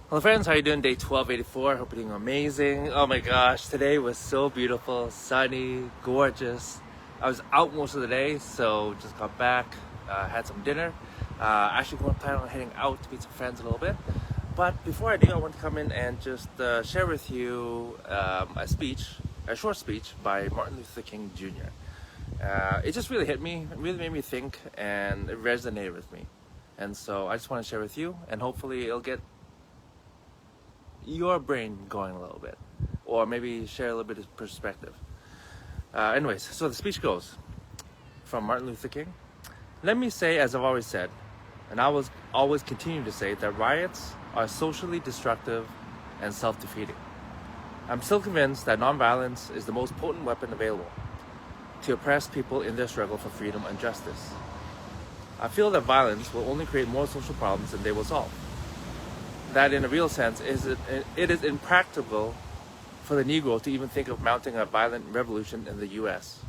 Hello friends, how you doing? Day 1284. Hope you're doing amazing. Oh my gosh, today was so beautiful, sunny, gorgeous. I was out most of the day, so just got back, had some dinner. Actually going to plan on heading out to meet some friends a little bit. But before I do, I want to come in and just share with you a short speech by Martin Luther King Jr. It just really hit me, it really made me think, and it resonated with me. And so I just want to share with you, and hopefully it'll get your brain going a little bit, or maybe share a little bit of perspective. Anyways, so the speech goes from Martin Luther King. Let me say, as I've always said, and I will always continue to say, that riots are socially destructive and self-defeating. I'm still convinced that nonviolence is the most potent weapon available to oppress people in their struggle for freedom and justice. I feel that violence will only create more social problems than they will solve. That in a real sense, it is impractical for the Negro to even think of mounting a violent revolution in the US.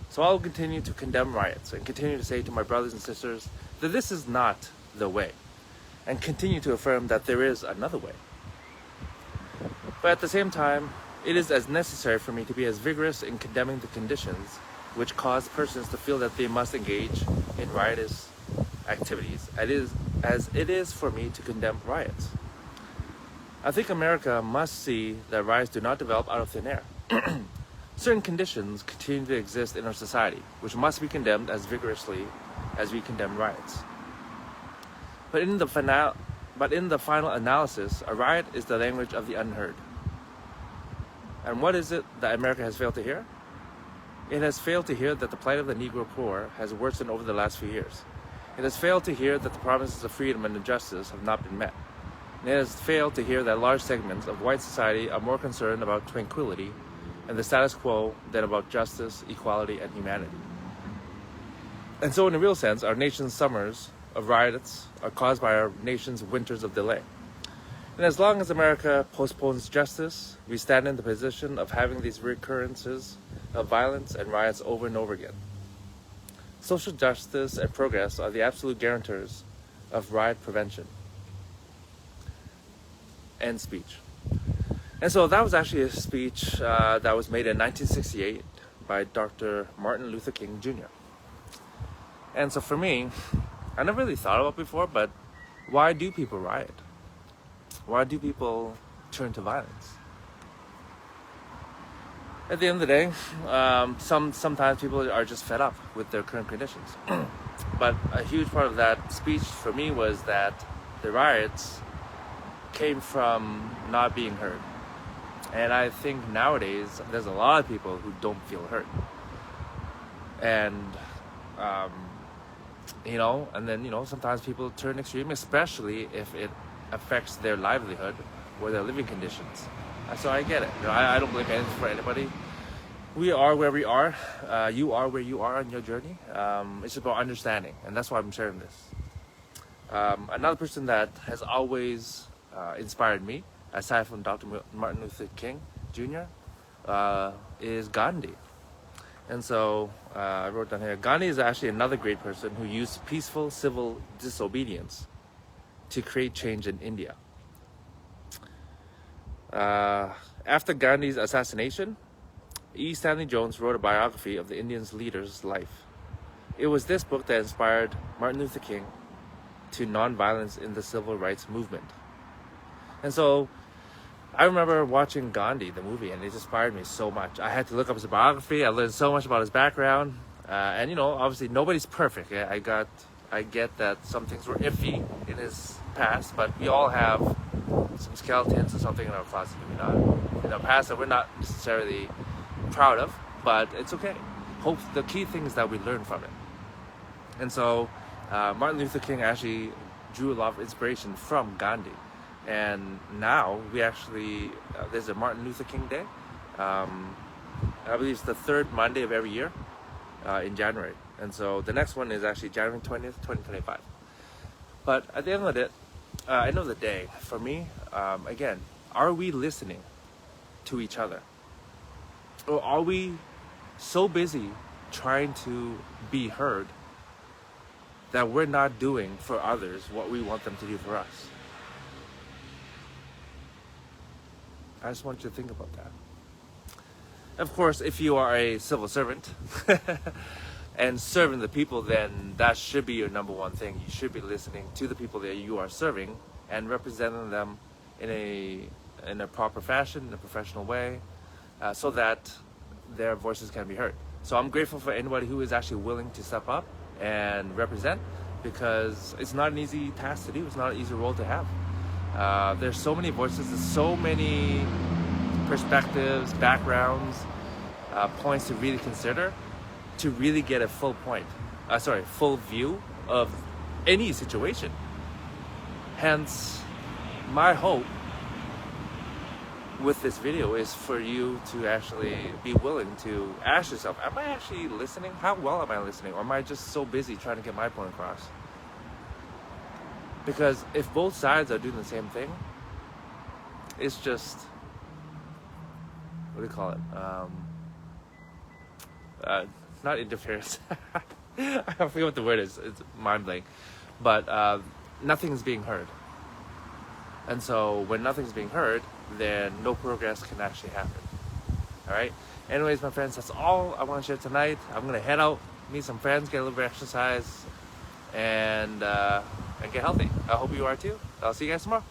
So I'll continue to condemn riots and continue to say to my brothers and sisters that this is not the way, and continue to affirm that there is another way. But at the same time, it is as necessary for me to be as vigorous in condemning the conditions which cause persons to feel that they must engage in riotous activities, as it is for me to condemn riots. I think America must see that riots do not develop out of thin air. Certain conditions continue to exist in our society, which must be condemned as vigorously as we condemn riots. But in the final analysis, a riot is the language of the unheard. And what is it that America has failed to hear? It has failed to hear that the plight of the Negro poor has worsened over the last few years. It has failed to hear that the promises of freedom and justice have not been met. And it has failed to hear that large segments of white society are more concerned about tranquility and the status quo than about justice, equality, and humanity. And so in a real sense, our nation's summers of riots are caused by our nation's winters of delay. And as long as America postpones justice, we stand in the position of having these recurrences of violence and riots over and over again. Social justice and progress are the absolute guarantors of riot prevention. End speech. And so that was actually a speech that was made in 1968 by Dr. Martin Luther King Jr. And so for me, I never really thought about it before, but why do people riot? Why do people turn to violence? At the end of the day, sometimes people are just fed up with their current conditions. But a huge part of that speech for me was that the riots came from not being heard. And I think nowadays there's a lot of people who don't feel heard. And, sometimes people turn extreme, especially if it affects their livelihood or their living conditions. So I get it. I don't blame anything for anybody. We are where we are. You are where you are on your journey. It's about understanding, and that's why I'm sharing this. Another person that has always inspired me, aside from Dr. Martin Luther King Jr., is Gandhi. And so I wrote down here, Gandhi is actually another great person who used peaceful civil disobedience to create change in India. After Gandhi's assassination, E. Stanley Jones wrote a biography of the Indian leader's life. It was this book that inspired Martin Luther King to nonviolence in the civil rights movement. And so I remember watching Gandhi, the movie, and it inspired me so much. I had to look up his biography. I learned so much about his background. Obviously nobody's perfect. I get that some things were iffy in his past, but we all have some skeletons or something in our closet in our past that we're not necessarily proud of, but it's okay. The key thing is that we learn from it. And so Martin Luther King actually drew a lot of inspiration from Gandhi. And now we actually, there's a Martin Luther King Day. I believe it's the third Monday of every year in January. And so the next one is actually January 20th, 2025. But at the end of the day, for me, again, are we listening to each other? Or are we so busy trying to be heard that we're not doing for others what we want them to do for us? I just want you to think about that. Of course, if you are a civil servant and serving the people, then that should be your number one thing. You should be listening to the people that you are serving and representing them in a proper fashion, in a professional way, so that their voices can be heard. So I'm grateful for anybody who is actually willing to step up and represent, because it's not an easy task to do. It's not an easy role to have. There's so many voices, there's so many perspectives, backgrounds, points to really consider to really get a full view of any situation. Hence, my hope with this video is for you to actually be willing to ask yourself, am I actually listening? How well am I listening? Or am I just so busy trying to get my point across? Because if both sides are doing the same thing, it's just, what do you call it? Not interference. I forget what the word is. It's mind blank. But nothing's being heard. And so when nothing's being heard, then no progress can actually happen. All right? Anyways, my friends, that's all I want to share tonight. I'm going to head out, meet some friends, get a little bit of exercise, and get healthy. I hope you are too. I'll see you guys tomorrow.